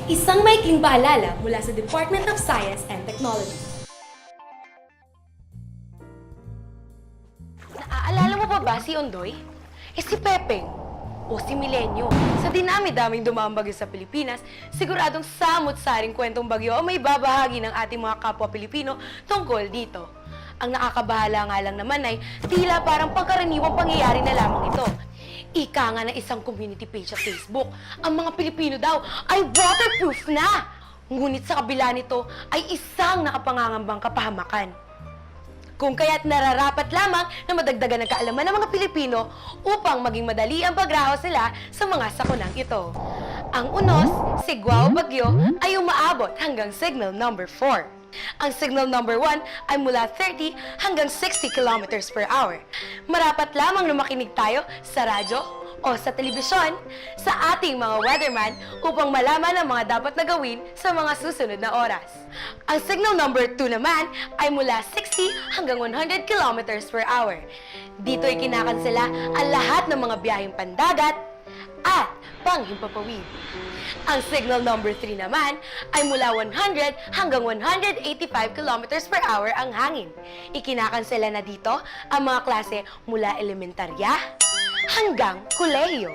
Isang maikling paalala mula sa Department of Science and Technology. Naaalala mo pa ba si Ondoy? Si Pepeng? O si Milenyo? Sa dinami-daming dumaang bagyo sa Pilipinas, siguradong samot-saring kwentong bagyo ang may babahagi ng ating mga kapwa Pilipino tungkol dito. Ang nakakabahala nga lang naman ay tila parang pangkaraniwang pangyayari na lamang ito. Ika nga ng isang community page sa Facebook, ang mga Pilipino daw ay waterproof na! Ngunit sa kabila nito ay isang nakapangangambang kapahamakan. Kung kaya't nararapat lamang na madagdagan ng kaalaman ng mga Pilipino upang maging madali ang pagraho sila sa mga sakunang ito. Ang unos, sigwa o bagyo ay umaabot hanggang signal number 4. Ang signal number 1 ay mula 30 hanggang 60 kilometers per hour. Marapat lamang na makinig tayo sa radyo o sa telebisyon sa ating mga weatherman upang malaman ang mga dapat na gawin sa mga susunod na oras. Ang signal number 2 naman ay mula 60 hanggang 100 kilometers per hour. Dito ay kinakansela ang lahat ng mga biyaheng pandagat at panghimpapawid. Ang signal number 3 naman ay mula 100 hanggang 185 kilometers per hour ang hangin. Ikinakansela na dito ang mga klase mula elementarya hanggang kolehiyo.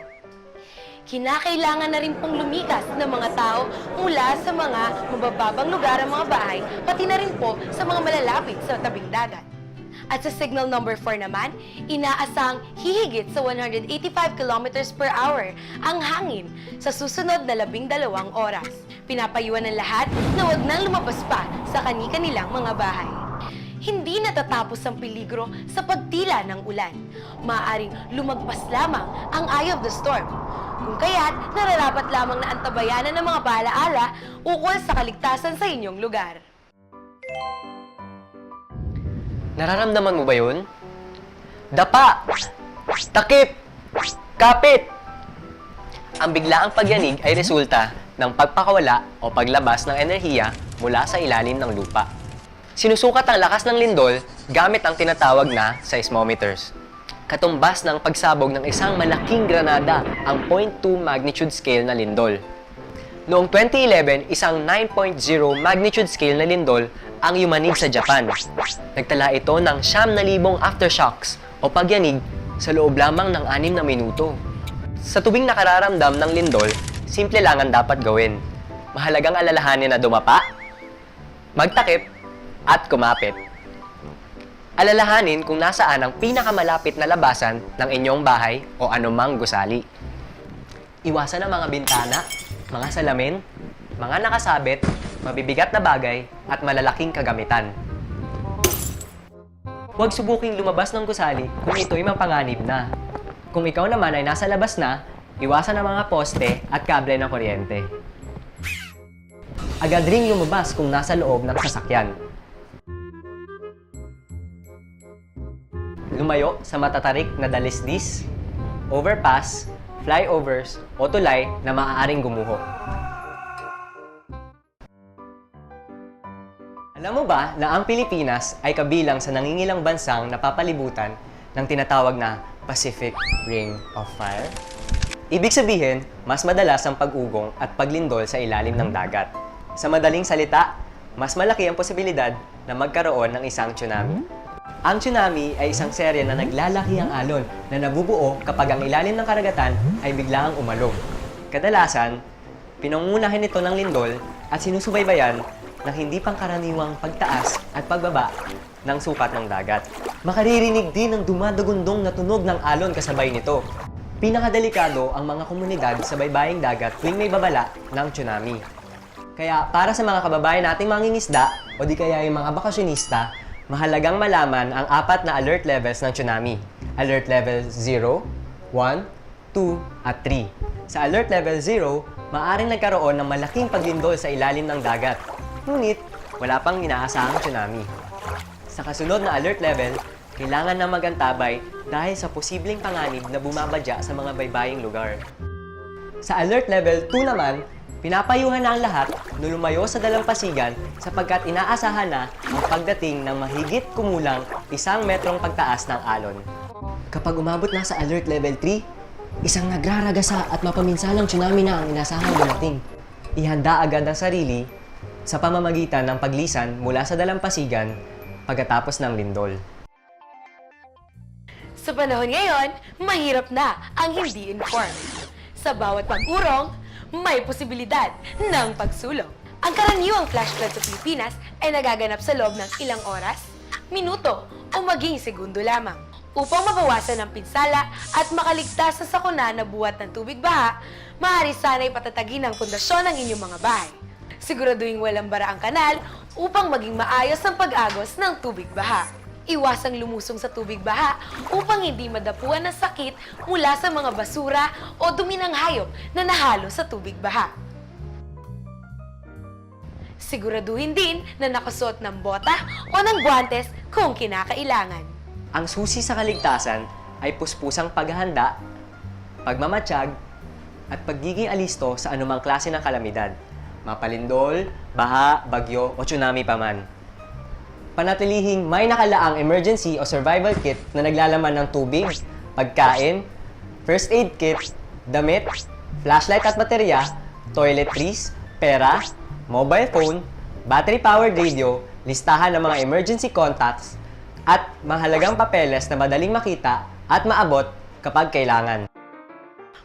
Kinakailangan na rin pong lumikas ng mga tao mula sa mga mabababang lugar ang mga bahay, pati na rin po sa mga malalapit sa tabing dagat. At sa signal number 4 naman, inaasang hihigit sa 185 kilometers per hour ang hangin sa susunod na 12 oras. Pinapayuhan ng lahat na huwag nang lumabas pa sa kani-kanilang mga bahay. Hindi natatapos ang peligro sa pagtila ng ulan. Maaaring lumagpas lamang ang eye of the storm. Kung kaya't, nararapat lamang na antabayanan ng mga paalaala ukol sa kaligtasan sa inyong lugar. Nararamdaman mo ba yun? Dapa! Takip! Kapit! Ang biglaang pagyanig ay resulta ng pagpakawala o paglabas ng enerhiya mula sa ilalim ng lupa. Sinusukat ang lakas ng lindol gamit ang tinatawag na seismometers. Katumbas ng pagsabog ng isang malaking granada ang 0.2 magnitude scale na lindol. Noong 2011, isang 9.0 magnitude scale na lindol ang yumanig sa Japan. Nagtala ito ng 9,000 aftershocks o pagyanig sa loob lamang ng 6 na minuto. Sa tuwing nakararamdam ng lindol, simple lang ang dapat gawin. Mahalagang alalahanin na dumapa, magtakip, at kumapit. Alalahanin kung nasaan ang pinakamalapit na labasan ng inyong bahay o anumang gusali. Iwasan ang mga bintana, mga salamin, mga nakasabit, mabibigat na bagay, at malalaking kagamitan. Huwag subuking lumabas ng gusali kung ito'y mapanganib na. Kung ikaw naman ay nasa labas na, iwasan ang mga poste at kable ng kuryente. Agad ring lumabas kung nasa loob ng sasakyan. Lumayo sa matatarik na dalisdis, overpass, flyovers, o tulay na maaaring gumuho. Alam mo ba na ang Pilipinas ay kabilang sa nangingilang bansang napapalibutan ng tinatawag na Pacific Ring of Fire? Ibig sabihin, mas madalas ang pag-ugong at paglindol sa ilalim ng dagat. Sa madaling salita, mas malaki ang posibilidad na magkaroon ng isang tsunami. Ang tsunami ay isang serye na naglalaki ang alon na nabubuo kapag ang ilalim ng karagatan ay biglaang umalog. Kadalasan, pinangunahin ito ng lindol at sinusubaybayan ng hindi pangkaraniwang pagtaas at pagbaba ng sukat ng dagat. Makaririnig din ng dumadagundong na tunog ng alon kasabay nito. Pinakadelikado ang mga komunidad sa baybaying dagat tuwing may babala ng tsunami. Kaya para sa mga kababayan nating mangingisda o di kaya yung mga bakasyonista, mahalagang malaman ang 4 na alert levels ng tsunami. Alert level 0, 1, 2, at 3. Sa alert level 0, maaaring nagkaroon ng malaking paglindol sa ilalim ng dagat. Ngunit, wala pang inaasahang tsunami. Sa kasunod na alert level, kailangan na magantabay dahil sa posibleng panganib na bumabadya sa mga baybaying lugar. Sa alert level 2 naman, pinapayuhan na ang lahat na lumayo sa dalampasigan sapagkat inaasahan na ang pagdating ng mahigit kumulang 1 metrong pagtaas ng alon. Kapag umabot na sa alert level 3, isang nagraragasa at mapaminsalang tsunami na ang inasahang dumating. ihanda agad ang sarili sa pamamagitan ng paglisan mula sa dalampasigan pagkatapos ng lindol. Sa panahon ngayon, mahirap na ang hindi informed. Sa bawat pag-urong, may posibilidad ng pagsulong. Ang karaniwang flash flood sa Pilipinas ay nagaganap sa loob ng ilang oras, minuto o maging segundo lamang. Upang mabawasan ang pinsala at makaligtas sa sakuna na buhat ng tubig baha, maaari sana'y patatagin ang pundasyon ng inyong mga bahay. Siguraduhin walang bara ang kanal upang maging maayos ang pag-agos ng tubig baha. Iwasang lumusong sa tubig baha upang hindi madapuan ng sakit mula sa mga basura o dumi ng hayop na nahalo sa tubig baha. Siguraduhin din na nakasuot ng bota o ng guwantes kung kinakailangan. Ang susi sa kaligtasan ay puspusang paghahanda, pagmamatsyag, at pagiging alisto sa anumang klase ng kalamidad, mapalindol, baha, bagyo o tsunami pa man. Panatilihing may nakalaang emergency o survival kit na naglalaman ng tubig, pagkain, first aid kit, damit, flashlight at baterya, toiletries, pera, mobile phone, battery-powered radio, listahan ng mga emergency contacts, at mahalagang papeles na madaling makita at maabot kapag kailangan.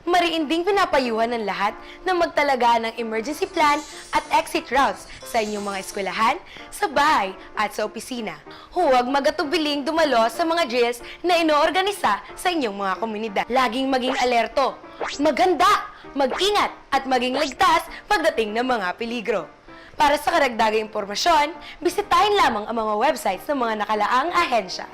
Mariinding pinapayuhan ng lahat na magtalaga ng emergency plan at exit routes sa inyong mga eskwelahan, sa bahay at sa opisina. Huwag magatubiling dumalo sa mga drills na inoorganisa sa inyong mga komunidad. Laging maging alerto, maganda, mag-ingat at maging ligtas pagdating ng mga peligro. Para sa karagdagang impormasyon, bisitahin lamang ang mga websites ng mga nakalaang ahensya.